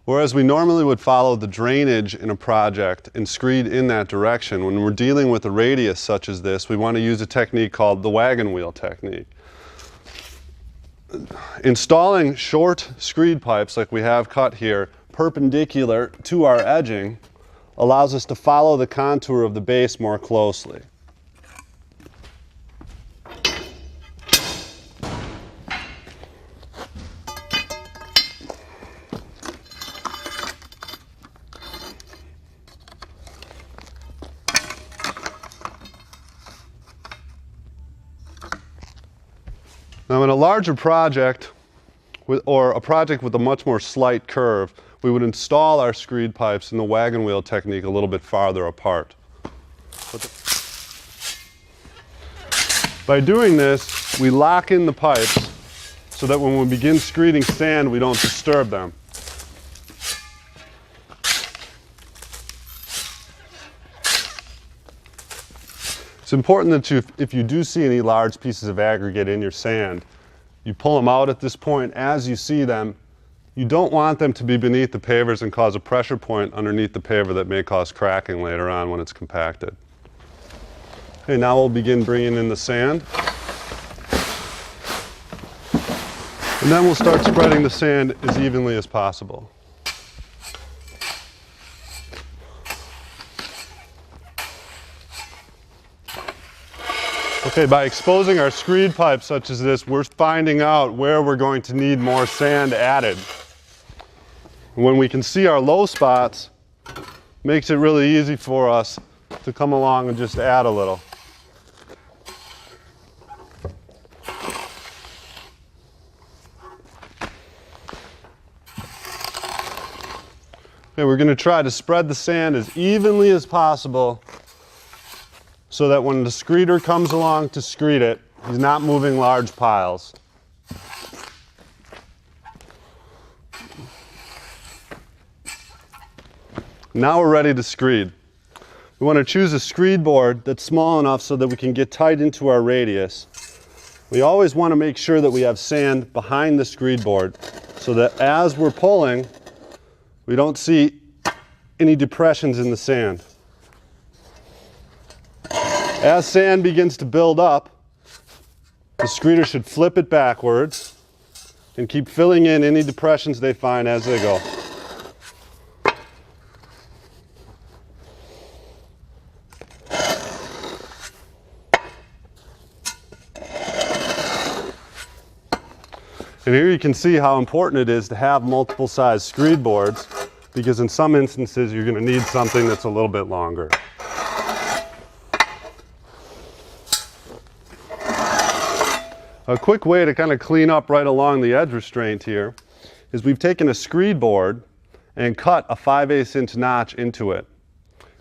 Whereas we normally would follow the drainage in a project and screed in that direction, when we're dealing with a radius such as this, we want to use a technique called the wagon wheel technique. Installing short screed pipes like we have cut here, perpendicular to our edging, allows us to follow the contour of the base more closely. Now in a larger project, or a project with a much more slight curve, we would install our screed pipes in the wagon wheel technique a little bit farther apart. By doing this, we lock in the pipes so that when we begin screeding sand, we don't disturb them. It's important that if you do see any large pieces of aggregate in your sand, you pull them out at this point as you see them. You don't want them to be beneath the pavers and cause a pressure point underneath the paver that may cause cracking later on when it's compacted. Okay, now we'll begin bringing in the sand. And then we'll start spreading the sand as evenly as possible. Okay, by exposing our screed pipe such as this, we're finding out where we're going to need more sand added. When we can see our low spots, it makes it really easy for us to come along and just add a little. Okay, we're going to try to spread the sand as evenly as possible, so that when the screeder comes along to screed it, he's not moving large piles. Now we're ready to screed. We want to choose a screed board that's small enough so that we can get tight into our radius. We always want to make sure that we have sand behind the screed board so that as we're pulling, we don't see any depressions in the sand. As sand begins to build up, the screeder should flip it backwards and keep filling in any depressions they find as they go. And here you can see how important it is to have multiple size screed boards, because in some instances you're going to need something that's a little bit longer. A quick way to kind of clean up right along the edge restraint here is we've taken a screed board and cut a 5/8 inch notch into it.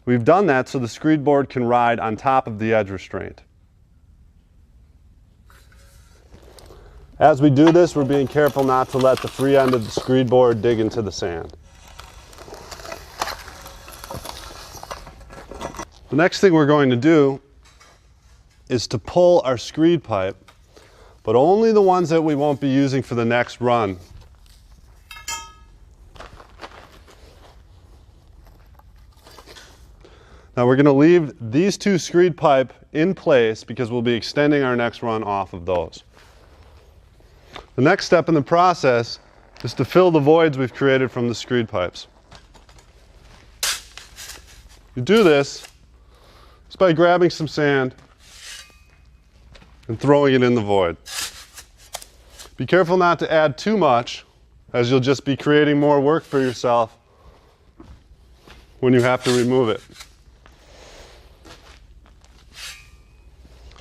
We've done that so the screed board can ride on top of the edge restraint. As we do this, we're being careful not to let the free end of the screed board dig into the sand. The next thing we're going to do is to pull our screed pipe, but only the ones that we won't be using for the next run. Now we're going to leave these two screed pipe in place because we'll be extending our next run off of those. The next step in the process is to fill the voids we've created from the screed pipes. You do this just by grabbing some sand and throwing it in the void. Be careful not to add too much, as you'll just be creating more work for yourself when you have to remove it.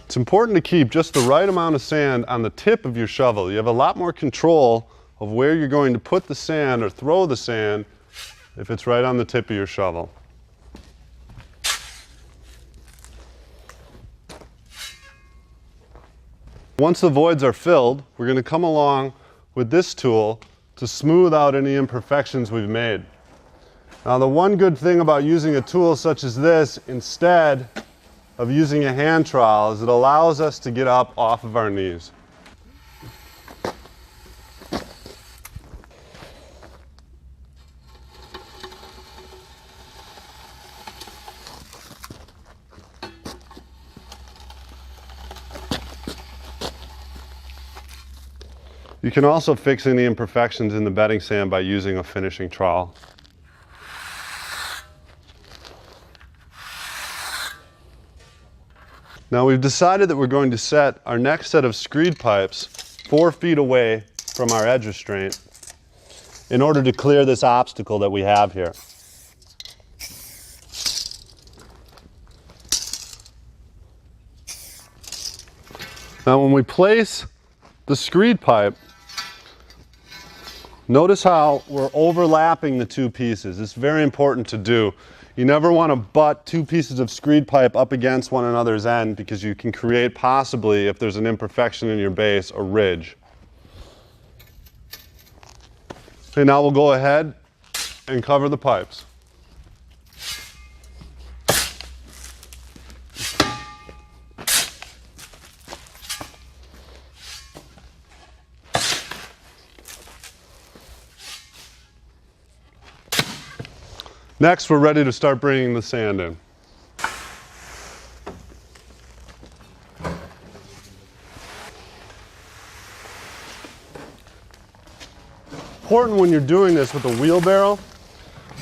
It's important to keep just the right amount of sand on the tip of your shovel. You have a lot more control of where you're going to put the sand or throw the sand if it's right on the tip of your shovel. Once the voids are filled, we're going to come along with this tool to smooth out any imperfections we've made. Now the one good thing about using a tool such as this instead of using a hand trowel is it allows us to get up off of our knees. You can also fix any imperfections in the bedding sand by using a finishing trowel. Now we've decided that we're going to set our next set of screed pipes 4 feet away from our edge restraint in order to clear this obstacle that we have here. Now when we place the screed pipe, notice how we're overlapping the two pieces. It's very important to do. You never want to butt two pieces of screed pipe up against one another's end because you can create possibly, if there's an imperfection in your base, a ridge. Okay, now we'll go ahead and cover the pipes. Next, we're ready to start bringing the sand in. Important when you're doing this with a wheelbarrow,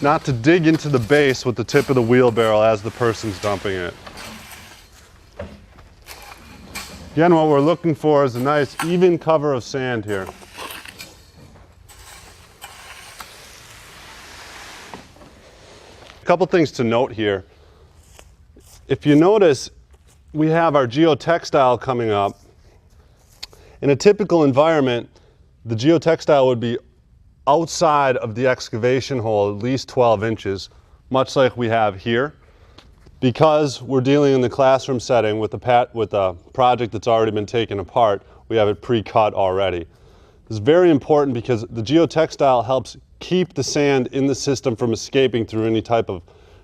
not to dig into the base with the tip of the wheelbarrow as the person's dumping it. Again, what we're looking for is a nice even cover of sand here. A couple things to note here. If you notice, we have our geotextile coming up. In a typical environment, the geotextile would be outside of the excavation hole at least 12 inches, much like we have here. Because we're dealing in the classroom setting with a project that's already been taken apart, we have it pre-cut already. This is very important because the geotextile helps keep the sand in the system from escaping through any type of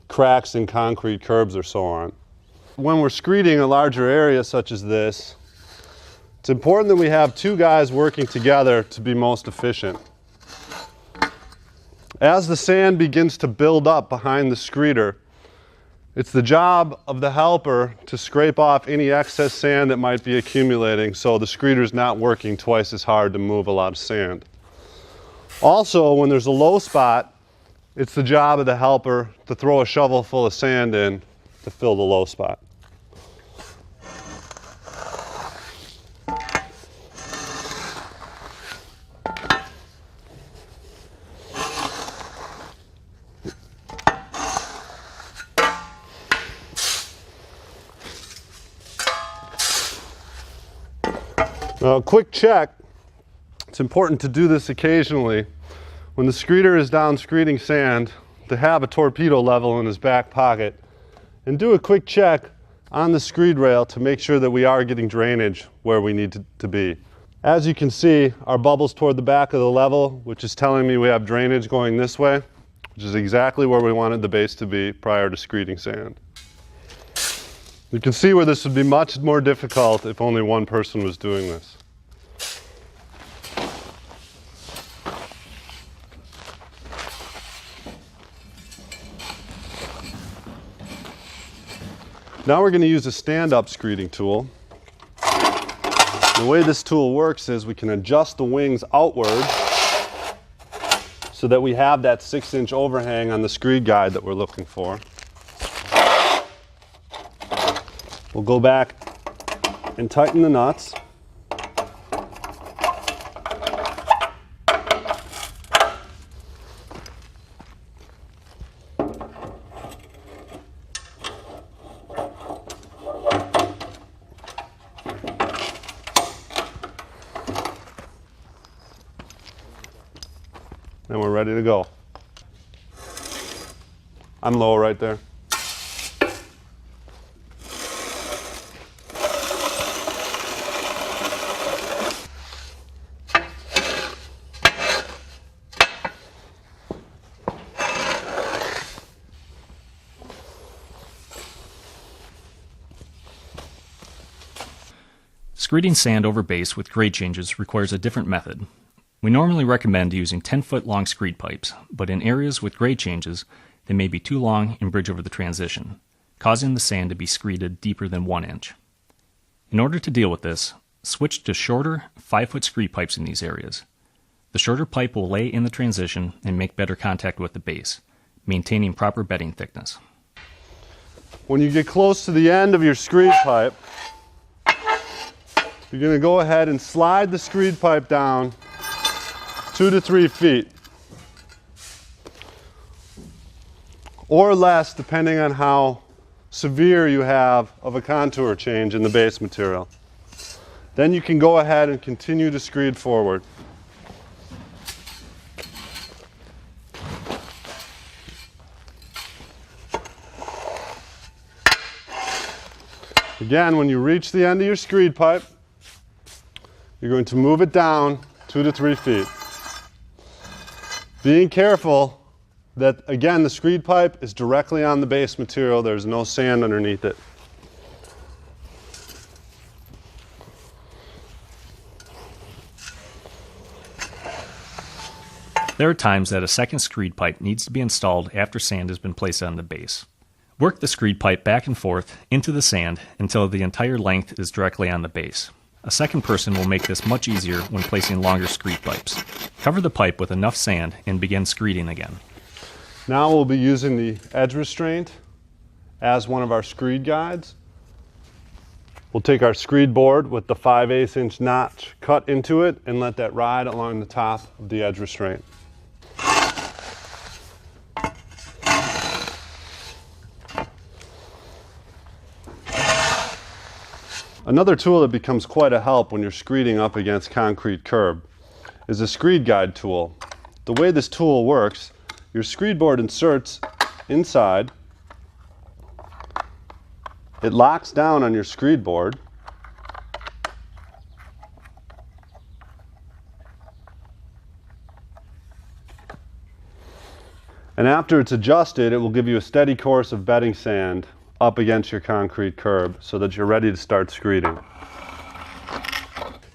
cracks in concrete curbs or so on. When we're screeding a larger area such as this, it's important that we have two guys working together to be most efficient. As the sand begins to build up behind the screeder, it's the job of the helper to scrape off any excess sand that might be accumulating so the screeder's not working twice as hard to move a lot of sand. Also, when there's a low spot, it's the job of the helper to throw a shovel full of sand in to fill the low spot. Now, a quick check. It's important to do this occasionally. When the screeder is down screeding sand, to have a torpedo level in his back pocket and do a quick check on the screed rail to make sure that we are getting drainage where we need to be. As you can see, our bubble's toward the back of the level, which is telling me we have drainage going this way, which is exactly where we wanted the base to be prior to screeding sand. You can see where this would be much more difficult if only one person was doing this. Now we're going to use a stand-up screeding tool. The way this tool works is we can adjust the wings outward so that we have that 6-inch overhang on the screed guide that we're looking for. We'll go back and tighten the nuts. And we're ready to go. I'm low right there. Screeding sand over base with grade changes requires a different method. We normally recommend using 10-foot long screed pipes, but in areas with grade changes, they may be too long and bridge over the transition, causing the sand to be screeded deeper than 1 inch. In order to deal with this, Switch to shorter 5-foot screed pipes in these areas. The shorter pipe will lay in the transition and make better contact with the base, maintaining proper bedding thickness. When you get close to the end of your screed pipe, you're going to go ahead and slide the screed pipe down 2 to 3 feet. Or less, depending on how severe you have of a contour change in the base material. Then you can go ahead and continue to screed forward. Again, when you reach the end of your screed pipe, you're going to move it down 2 to 3 feet. Being careful that, again, the screed pipe is directly on the base material. There's no sand underneath it. There are times that a second screed pipe needs to be installed after sand has been placed on the base. Work the screed pipe back and forth into the sand until the entire length is directly on the base. A second person will make this much easier when placing longer screed pipes. Cover the pipe with enough sand and begin screeding again. Now we'll be using the edge restraint as one of our screed guides. We'll take our screed board with the 5/8 inch notch cut into it and let that ride along the top of the edge restraint. Another tool that becomes quite a help when you're screeding up against concrete curb is a screed guide tool. The way this tool works, your screed board inserts inside, it locks down on your screed board, and after it's adjusted, it will give you a steady course of bedding sand up against your concrete curb so that you're ready to start screeding.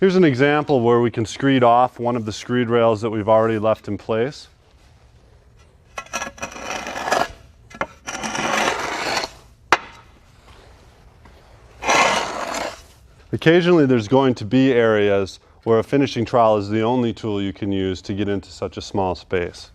Here's an example where we can screed off one of the screed rails that we've already left in place. Occasionally there's going to be areas where a finishing trowel is the only tool you can use to get into such a small space.